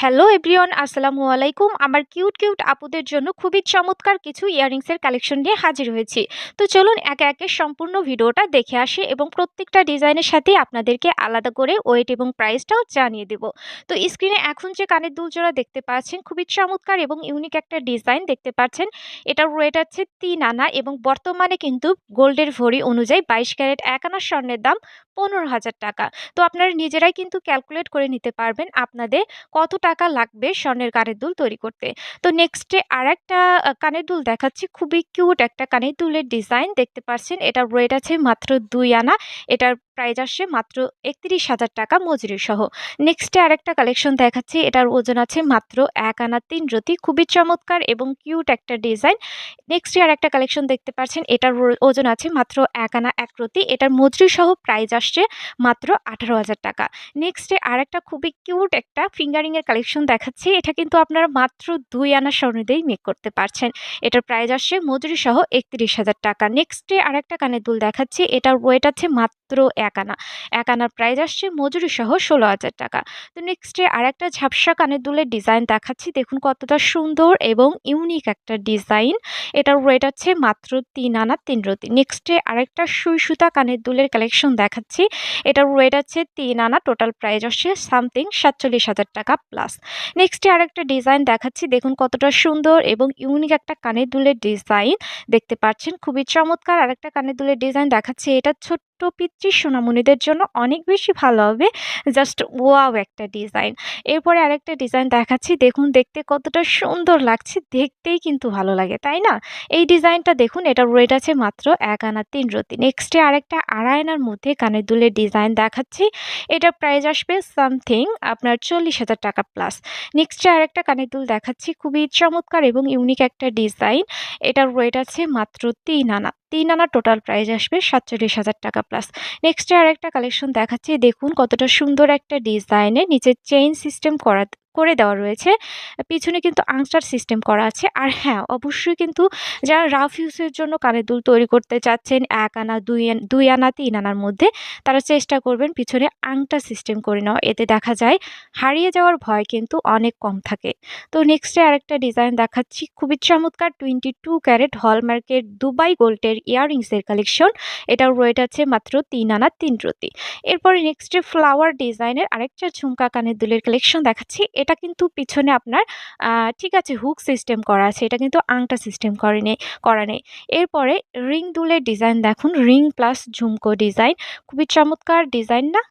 Hello everyone, আসসালামু আলাইকুম। আমার কিউট আপুদের জন্য খুবই চমৎকার কিছু ইয়াররিংসের কালেকশন নিয়ে হাজির হয়েছি। তো চলুন একে একে সম্পূর্ণ ভিডিওটা দেখে আসি এবং প্রত্যেকটা ডিজাইনের সাথে আপনাদেরকে আলাদা করে ওয়েট এবং প্রাইসটাও জানিয়ে দেব। তো স্ক্রিনে এখন যে কানের দুলজোড়া দেখতে পাচ্ছেন, খুবই চমৎকার এবং ইউনিক একটা ডিজাইন দেখতে পাচ্ছেন। এটার ওয়েট আছে 3 আনা এবং বর্তমানে কিন্তু গোল্ডের ভরি অনুযায়ী 22 ক্যারেট 1 আনা স্বর্ণের দাম 15,000 টাকা। তো আপনারা নিজেরাই কিন্তু ক্যালকুলেট করে নিতে পারবেন আপনাদের কত টাকা লাগবে স্বর্ণের কানের দুল তৈরি করতে। তো নেক্সটে আরেকটা কানের দুল দেখাচ্ছি। খুবই কিউট একটা কানের দুলের ডিজাইন দেখতে পাচ্ছেন। এটার ওয়েট আছে মাত্র 2 আনা। এটার প্রাইস আসছে মাত্র ৩১,০০০ টাকা মজুরি সহ। নেক্সটে আরেকটা কালেকশন দেখাচ্ছি। এটার ওজন আছে মাত্র 1 আনা 3 রতি। খুবই চমৎকার এবং কিউট একটা ডিজাইন। নেক্সটে আরেকটা কালেকশন দেখতে পাচ্ছেন। এটার ওজন আছে মাত্র 1 আনা 1 রতি। এটার মজুরি সহ প্রাইস আসছে মাত্র 18,000 টাকা। নেক্সটে আরেকটা খুবই কিউট একটা ফিঙ্গারিং এর কালেকশন দেখাচ্ছি। এটা কিন্তু আপনারা মাত্র 2 আনা স্বর্ণ দিয়েই মেক করতে পারছেন। এটার প্রাইস আসছে মজুরি সহ ৩১,০০০ টাকা। নেক্সটে আরেকটা কানের দুল দেখাচ্ছি। এটার ওয়েট আছে মাত্র 1 আনা। 1 আনার প্রাইস আসছে মজুরি সহ 16,000 টাকা। তো নেক্সটে আরেকটা ঝাপসা কানের দুলের ডিজাইন দেখাচ্ছি। দেখুন কতটা সুন্দর এবং ইউনিক একটা ডিজাইন। এটার ওয়েট আছে মাত্র 3 আনা 3 রতি। নেক্সটে আরেকটা সুই সুতা কানের দুলের কালেকশন দেখাচ্ছি। এটার ওয়েট আছে 3 আনা। টোটাল প্রাইস আসছে সামথিং ৪৭,০০০ টাকা প্লাস। নেক্সটে আরেকটা ডিজাইন দেখাচ্ছি। দেখুন কতটা সুন্দর এবং ইউনিক একটা কানের দুলের ডিজাইন দেখতে পাচ্ছেন। খুবই চমৎকার আরেকটা কানের দুলের ডিজাইন দেখাচ্ছি। এটা ছোট্ট পিচ্চি সোনামণিদের জন্য অনেক বেশি ভালো হবে। জাস্ট ওয়াও একটা ডিজাইন। এরপরে আরেকটা ডিজাইন দেখাচ্ছি। দেখুন দেখতে কতটা সুন্দর লাগছে। দেখতেই কিন্তু ভালো লাগে, তাই না? এই ডিজাইনটা দেখুন, এটার ওয়েট আছে মাত্র 1 আনা 3 রতি। নেক্সটে আরেকটা আড়াই আনার মধ্যে কানের দুলের ডিজাইন দেখাচ্ছি। এটার প্রাইস আসবে সামথিং আপনার ৪০,০০০ টাকা প্লাস। নেক্সটে আরেকটা কানের দুল দেখাচ্ছি। খুবই চমৎকার এবং ইউনিক একটা ডিজাইন। এটার ওয়েট আছে মাত্র 3 আনা। 3 আনা টোটাল প্রাইস আসবে ৪৭,০০০ টাকা প্লাস। নেক্সটে আরেকটা কালেকশন দেখাচ্ছি। দেখুন কতটা সুন্দর একটা ডিজাইনে নিচে চেইন সিস্টেম করে দেওয়া রয়েছে। পিছনে কিন্তু আংস্টার সিস্টেম করা আছে। আর হ্যাঁ, অবশ্যই কিন্তু যারা রাফ ইউজের জন্য কানের দুল তৈরি করতে চাচ্ছেন 1 আনা 2 আনা 3 আনার মধ্যে, তারা চেষ্টা করবেন পিছনে আংটা সিস্টেম করে নেওয়া। এতে দেখা যায় হারিয়ে যাওয়ার ভয় কিন্তু অনেক কম থাকে। তো নেক্সটে আরেকটা ডিজাইন দেখাচ্ছি। খুবই চমৎকার 22 ক্যারেট হলমার্কের দুবাই গোল্ডের ইয়াররিংসের কালেকশন। এটার ওয়েট আছে মাত্র 3 আনা 3 রতি। এরপরে নেক্সটে ফ্লাওয়ার ডিজাইনের আরেকটা ঝুমকা কানের দুলের কালেকশন দেখাচ্ছি। এটা কিন্তু পিছনে আপনার ঠিক আছে হুক সিস্টেম করা আছে। এটা কিন্তু আংটা সিস্টেম করা নেই। এরপরে রিং দুলের ডিজাইন দেখুন, রিং প্লাস ঝুমকো ডিজাইন। খুবই চমৎকার ডিজাইন না?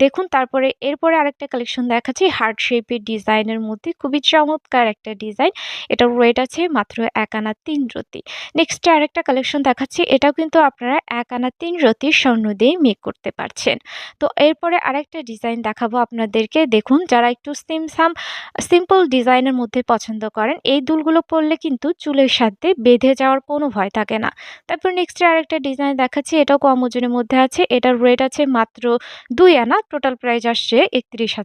দেখুন তারপরে এরপরে আরেকটা কালেকশন দেখাচ্ছি হার্ট শেপের ডিজাইনের মধ্যে। খুবই চমৎকার একটা ডিজাইন। এটার ওয়েট আছে মাত্র 1 আনা 3 রতি। নেক্সটে আরেকটা কালেকশন দেখাচ্ছি। এটাও কিন্তু আপনারা 1 আনা 3 রতি স্বর্ণ দিয়ে মেক করতে পারছেন। তো এরপরে আরেকটা ডিজাইন দেখাবো আপনাদেরকে। দেখুন যারা একটু সিম্পল ডিজাইনের মধ্যে পছন্দ করেন, এই দুলগুলো পরলে কিন্তু চুলের সাথে বেঁধে যাওয়ার কোনো ভয় থাকে না। তারপর নেক্সটে আরেকটা ডিজাইন দেখাচ্ছি। এটাও কম ওজনের মধ্যে আছে। এটার ওয়েট আছে মাত্র 2 আনা। টোটাল প্রাইস আসছে ৩১,০০০